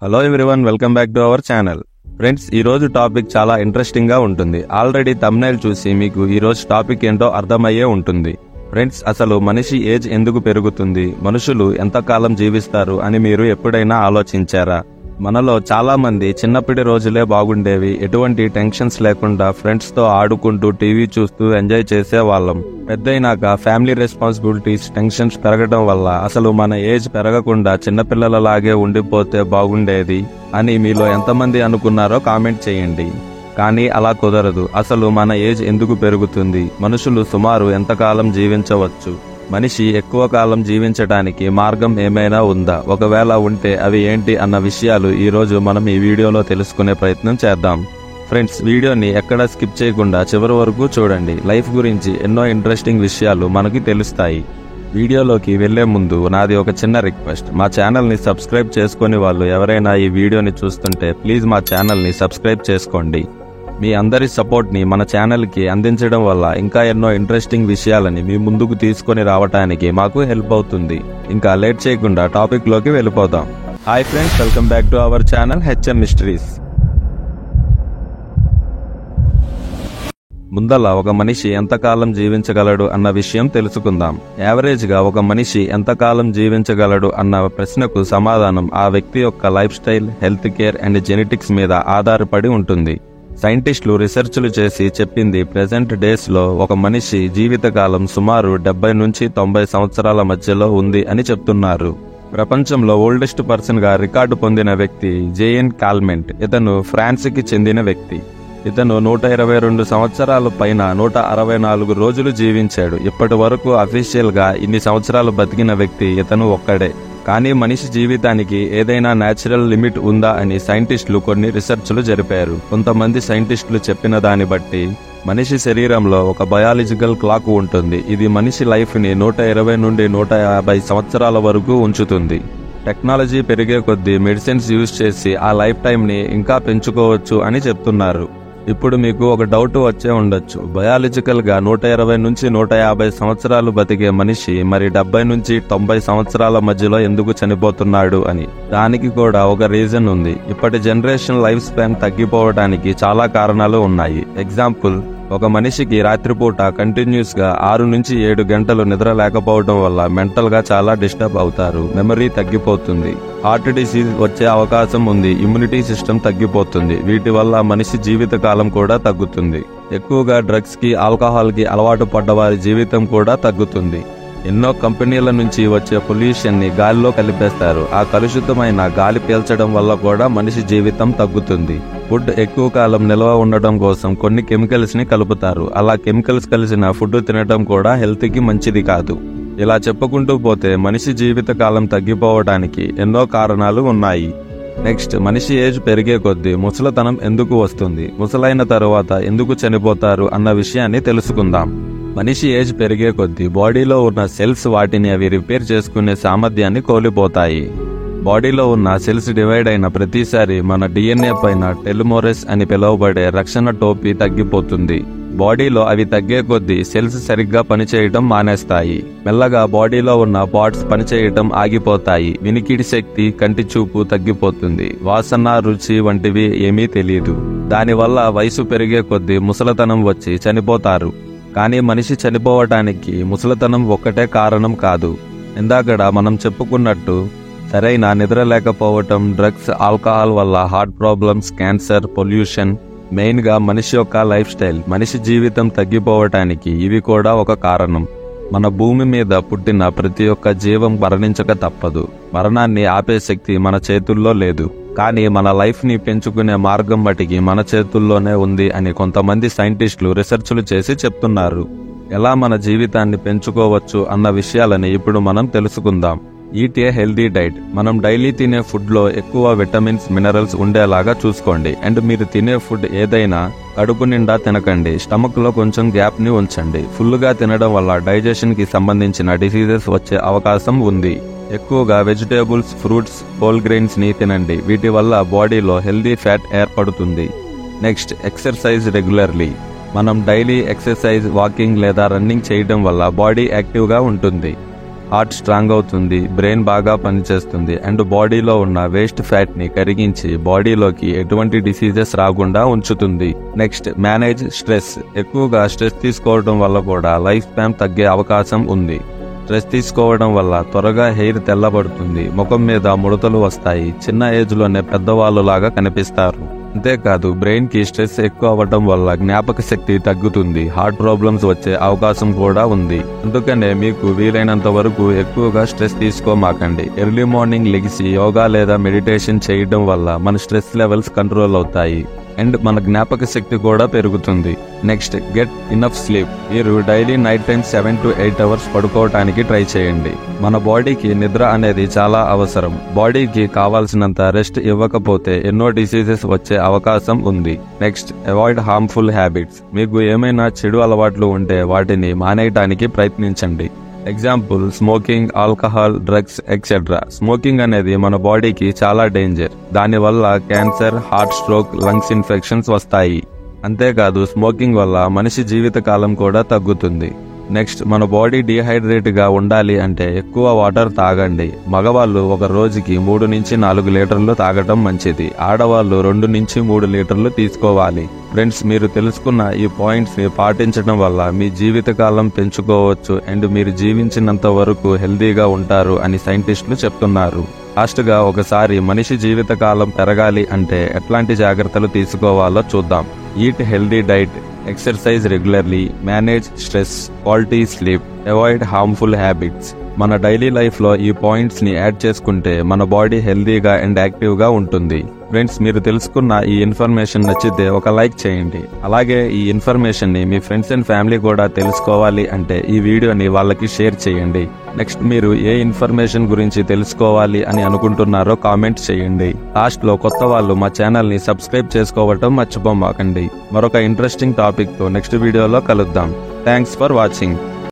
Hello everyone, welcome back to our channel. Friends, ఈ రోజు topic చాలా ఇంట్రెస్టింగ్ గా ఉంటుంది. ఆల్రెడీ థంబ్నైల్ చూసి మీకు ఈ రోజు టాపిక్ ఏంటో అర్థమయ్యే ఉంటుంది. ఫ్రెండ్స్, అసలు మనిషి ఏజ్ ఎందుకు పెరుగుతుంది, మనుషులు ఎంతకాలం జీవిస్తారు అని మీరు ఎప్పుడైనా ఆలోచించారా? మనలో చాలా మంది చిన్నప్పటి రోజులే బాగుండేవి, ఎటువంటి టెన్షన్స్ లేకుండా ఫ్రెండ్స్ తో ఆడుకుంటూ టీవీ చూస్తూ ఎంజాయ్ చేసేవాళ్ళం. పెద్దయినాక ఫ్యామిలీ రెస్పాన్సిబిలిటీస్, టెన్షన్స్ పెరగడం వల్ల అసలు మన ఏజ్ పెరగకుండా చిన్నపిల్లలలాగే ఉండిపోతే బాగుండేది అని మీలో ఎంతమంది అనుకున్నారో కామెంట్ చేయండి. కానీ అలా కుదరదు. అసలు మన ఏజ్ ఎందుకు పెరుగుతుంది, మనుషులు సుమారు ఎంతకాలం జీవించవచ్చు, మనిషి ఎక్కువ కాలం జీవించడానికి మార్గం ఏమైనా ఉందా, ఒకవేళ ఉంటే అవి ఏంటి అన్న విషయాలు ఈ రోజు మనం ఈ వీడియోలో తెలుసుకునే ప్రయత్నం చేద్దాం. ఫ్రెండ్స్, వీడియోని ఎక్కడా స్కిప్ చేయకుండా చివరి వరకు చూడండి. లైఫ్ గురించి ఎన్నో ఇంట్రెస్టింగ్ విషయాలు మనకి తెలుస్తాయి. వీడియోలోకి వెళ్లే ముందు నాది ఒక చిన్న రిక్వెస్ట్. మా ఛానల్ని సబ్స్క్రైబ్ చేసుకుని వాళ్ళు ఎవరైనా ఈ వీడియోని చూస్తుంటే ప్లీజ్ మా ఛానల్ని సబ్స్క్రైబ్ చేసుకోండి. మీ అందరి సపోర్ట్ని మన ఛానల్కి అందించడం వల్ల ఇంకా ఎన్నో ఇంట్రెస్టింగ్ విషయాలని మీ ముందుకు తీసుకొని రావడానికి మాకు హెల్ప్ అవుతుంది. ఇంకా లేట్ చేయకుండా టాపిక్ లోకి వెళ్ళిపోదాం. Hi friends, welcome back to our channel HM mysteries. ముందల ఒక మనిషి ఎంతకాలం జీవించగలడు అన్న విషయం తెలుసుకుందాం. యావరేజ్ గా ఒక మనిషి ఎంతకాలం జీవించగలడు అన్న ప్రశ్నకు సమాధానం ఆ వ్యక్తి యొక్క life style, health care and genetics మీద ఆధారపడి ఉంటుంది. సైంటిస్టులు రీసెర్చ్లు చేసి చెప్పింది ప్రెజెంట్ డేస్ లో ఒక మనిషి జీవితకాలం సుమారు 70 నుంచి 90 సంవత్సరాల మధ్యలో ఉంది అని చెప్తున్నారు. ప్రపంచంలో ఓల్డెస్ట్ పర్సన్ గా రికార్డు పొందిన వ్యక్తి జేఎన్ కాల్మెంట్. ఇతను ఫ్రాన్స్ కి చెందిన వ్యక్తి. ఇతను 122 సంవత్సరాల పైన 164 రోజులు జీవించాడు. ఇప్పటి వరకు అఫీషియల్ గా ఇన్ని సంవత్సరాలు బతికిన వ్యక్తి ఇతను ఒక్కడే. కానీ మనిషి జీవితానికి ఏదైనా న్యాచురల్ లిమిట్ ఉందా అని సైంటిస్టులు కొన్ని రీసెర్చ్లు జరిపారు. కొంతమంది సైంటిస్టులు చెప్పిన దాన్ని బట్టి మనిషి శరీరంలో ఒక బయాలజికల్ క్లాక్ ఉంటుంది. ఇది మనిషి లైఫ్ ని 120 నుండి 150 సంవత్సరాల వరకు ఉంచుతుంది. టెక్నాలజీ పెరిగే కొద్దీ మెడిసిన్స్ యూజ్ చేసి ఆ లైఫ్ టైం ని ఇంకా పెంచుకోవచ్చు అని చెప్తున్నారు. ఇప్పుడు మీకు ఒక డౌట్ వచ్చే ఉండొచ్చు, బయాలజికల్ గా 120 నుంచి 150 సంవత్సరాలు బతికే మనిషి మరి 70 నుంచి 90 సంవత్సరాల మధ్యలో ఎందుకు చనిపోతున్నాడు అని. దానికి కూడా ఒక రీజన్ ఉంది. ఇప్పటి జనరేషన్ లైఫ్ స్పాన్ తగ్గిపోవడానికి చాలా కారణాలు ఉన్నాయి. ఎగ్జాంపుల్, ఒక మనిషికి రాత్రిపూట కంటిన్యూస్ గా 6 నుంచి 7 గంటలు నిద్ర లేకపోవడం వల్ల మెంటల్ గా చాలా డిస్టర్బ్ అవుతారు. మెమరీ తగ్గిపోతుంది. హార్ట్ డిసీజ్ వచ్చే అవకాశం ఉంది. ఇమ్యూనిటీ సిస్టమ్ తగ్గిపోతుంది. వీటి వల్ల మనిషి జీవిత కాలం కూడా తగ్గుతుంది. ఎక్కువగా డ్రగ్స్ కి, ఆల్కహాల్ కి అలవాటు పడ్డవారి జీవితం కూడా తగ్గుతుంది. ఎన్నో కంపెనీల నుంచి వచ్చే పొల్యూషన్ ని గాలిలో కలిపేస్తారు. ఆ కలుషితమైన గాలి పీల్చడం వల్ల కూడా మనిషి జీవితం తగ్గుతుంది. ఫుడ్ ఎక్కువ కాలం నిల్వ ఉండడం కోసం కొన్ని కెమికల్స్ ని కలుపుతారు. అలా కెమికల్స్ కలిసిన ఫుడ్ తినడం కూడా హెల్త్ కి మంచిది కాదు. ఇలా చెప్పుకుంటూ పోతే మనిషి జీవిత కాలం తగ్గిపోవడానికి ఎన్నో కారణాలు ఉన్నాయి. నెక్స్ట్, మనిషి ఏజ్ పెరిగే కొద్దీ ముసలితనం ఎందుకు వస్తుంది, ముసలైన తరువాత ఎందుకు చనిపోతారు అన్న విషయాన్ని తెలుసుకుందాం. మనిషి ఏజ్ పెరిగే కొద్దీ బాడీలో ఉన్న సెల్స్ వాటిని అవి రిపేర్ చేసుకునే సామర్థ్యాన్ని కోల్పోతాయి. బాడీలో ఉన్న సెల్స్ డివైడ్ అయిన ప్రతిసారి మన డిఎన్ఏ పైన టెలోమెరేస్ అని పిలువబడే రక్షణ టోపీ తగ్గిపోతుంది. బాడీలో అవి తగ్గే కొద్దీ సెల్స్ సరిగ్గా పనిచేయడం మానేస్తాయి. మెల్లగా బాడీలో ఉన్న పార్ట్స్ పనిచేయడం ఆగిపోతాయి. వినికిడి శక్తి, కంటి చూపు తగ్గిపోతుంది. వాసన, రుచి వంటివి ఏమీ తెలియదు. దానివల్ల వయసు పెరిగే కొద్దీ ముసలితనం వచ్చి చనిపోతారు. కానీ మనిషి చనిపోవటానికి ముసలితనం ఒక్కటే కారణం కాదు. ఇందాకడ మనం చెప్పుకున్నట్టు సరైన నిద్ర లేకపోవటం, డ్రగ్స్, ఆల్కహాల్ వల్ల heart problems, cancer, pollution, main గా మనిషి యొక్క లైఫ్ స్టైల్, మనిషి జీవితం తగ్గిపోవటానికి ఇవి కూడా ఒక కారణం. మన భూమి మీద పుట్టిన ప్రతి ఒక్క జీవం మరణించక తప్పదు. మరణాన్ని ఆపే శక్తి మన చేతుల్లో లేదు. కానీ మన లైఫ్ ని పెంచుకునే మార్గం మటికి మన చేతుల్లోనే ఉంది అని కొంతమంది సైంటిస్టులు రీసెర్చ్లు చేసి చెప్తున్నారు. ఎలా మన జీవితాన్ని పెంచుకోవచ్చు అన్న విషయాలని ఇప్పుడు మనం తెలుసుకుందాం. Eat a healthy diet. మనం డైలీ తినే ఫుడ్ లో ఎక్కువ విటమిన్స్, మినరల్స్ ఉండేలాగా చూసుకోండి. అండ్ మీరు తినే ఫుడ్ ఏదైనా కడుపు నిండా తినకండి. స్టమక్ లో కొంచెం గ్యాప్ ని ఉంచండి. ఫుల్ గా తినడం వల్ల డైజెషన్ కి సంబంధించిన డిసీజెస్ వచ్చే అవకాశం ఉంది. ఎక్కువగా వెజిటేబుల్స్, ఫ్రూట్స్, హోల్ గ్రెయిన్స్ ని తినండి. వీటి వల్ల బాడీలో హెల్దీ ఫ్యాట్ ఏర్పడుతుంది. Next, exercise regularly. మనం డైలీ ఎక్సర్సైజ్, వాకింగ్ లేదా రన్నింగ్ చేయడం వల్ల బాడీ యాక్టివ్ గా ఉంటుంది. హార్ట్ స్ట్రాంగ్ అవుతుంది, బ్రెయిన్ బాగా పనిచేస్తుంది అండ్ బాడీలో ఉన్న వేస్ట్ ఫ్యాట్ ని కరిగించి బాడీలోకి ఎటువంటి డిసీజెస్ రాకుండా ఉంచుతుంది. Next, manage stress. ఎక్కువగా స్ట్రెస్ తీసుకోవడం వల్ల కూడా లైఫ్ స్పాన్ తగ్గే అవకాశం ఉంది. స్ట్రెస్ తీసుకోవడం వల్ల త్వరగా హెయిర్ తెల్లబడుతుంది, ముఖం మీద ముడతలు వస్తాయి, చిన్న ఏజ్ లోనే పెద్దవాళ్ళు లాగా కనిపిస్తారు. అంతేకాదు బ్రెయిన్ కి స్ట్రెస్ ఎక్కువ అవ్వడం వల్ల జ్ఞాపక శక్తి తగ్గుతుంది, హార్ట్ ప్రాబ్లమ్స్ వచ్చే అవకాశం కూడా ఉంది. అందుకనే మీకు వీలైనంత వరకు ఎక్కువగా స్ట్రెస్ తీసుకోమాకండి. ఎర్లీ మార్నింగ్ లెగిసి యోగా లేదా మెడిటేషన్ చేయడం వల్ల మన స్ట్రెస్ లెవెల్స్ కంట్రోల్ అవుతాయి అండ్ మన జ్ఞాపక శక్తి కూడా పెరుగుతుంది. Next, get enough sleep. మీరు daily night time 7 to 8 hours పడుకోవటానికి ట్రై చేయండి. మన బాడీకి నిద్ర అనేది చాలా అవసరం. బాడీకి కావాల్సినంత రెస్ట్ ఇవ్వకపోతే ఎన్నో డిసీజెస్ వచ్చే అవకాశం ఉంది. Next, avoid harmful habits. మీకు ఏమైనా చెడు అలవాట్లు ఉంటే వాటిని మానేయటానికి ప్రయత్నించండి. Example, smoking, alcohol, drugs etcetera. Smoking అనేది మన బాడీకి చాలా డేంజర్. దానివల్ల cancer, heart stroke, lungs infections వస్తాయి. అంతేకాదు స్మోకింగ్ వల్ల మనిషి జీవిత కాలం కూడా తగ్గుతుంది. నెక్స్ట్, మన బాడీ డీహైడ్రేట్ గా ఉండాలి అంటే ఎక్కువ వాటర్ తాగండి. మగవాళ్ళు ఒక రోజుకి 3 నుంచి 4 లీటర్లు తాగటం మంచిది. ఆడవాళ్ళు 2 నుంచి 3 లీటర్లు తీసుకోవాలి. ఫ్రెండ్స్, మీరు తెలుసుకున్న ఈ పాయింట్స్ ని పాటించడం వల్ల మీ జీవితకాలం పెంచుకోవచ్చు అండ్ మీరు జీవించినంత వరకు హెల్దీగా ఉంటారు అని సైంటిస్టులు చెప్తున్నారు. లాస్ట్ గా ఒకసారి మనిషి జీవితకాలం పెరగాలి అంటే ఎట్లాంటి జాగ్రత్తలు తీసుకోవాలో చూద్దాం. Eat healthy diet, exercise regularly, manage stress, quality sleep, avoid harmful habits. మన డైలీ లైఫ్ లో ఈ పాయింట్స్ ని యాడ్ చేసుకుంటే మన బాడీ హెల్దీగా అండ్ యాక్టివ్ గా ఉంటుంది. ఫ్రెండ్స్, మీరు తెలుసుకున్న ఈ ఇన్ఫర్మేషన్ నచ్చితే ఒక లైక్ చేయండి. అలాగే ఈ ఇన్ఫర్మేషన్ ని మీ ఫ్రెండ్స్ అండ్ ఫ్యామిలీ కూడా తెలుసుకోవాలి అంటే ఈ వీడియోని వాళ్ళకి షేర్ చేయండి. నెక్స్ట్, మీరు ఏ ఇన్ఫర్మేషన్ గురించి తెలుసుకోవాలి అని అనుకుంటున్నారో కామెంట్ చేయండి. లాస్ట్ లో కొత్త వాళ్ళు మా ఛానల్ ని సబ్స్క్రైబ్ చేసుకోవటం మర్చిపోమాకండి. మరొక ఇంట్రెస్టింగ్ టాపిక్ తో నెక్స్ట్ వీడియోలో కలుద్దాం. Thanks for watching.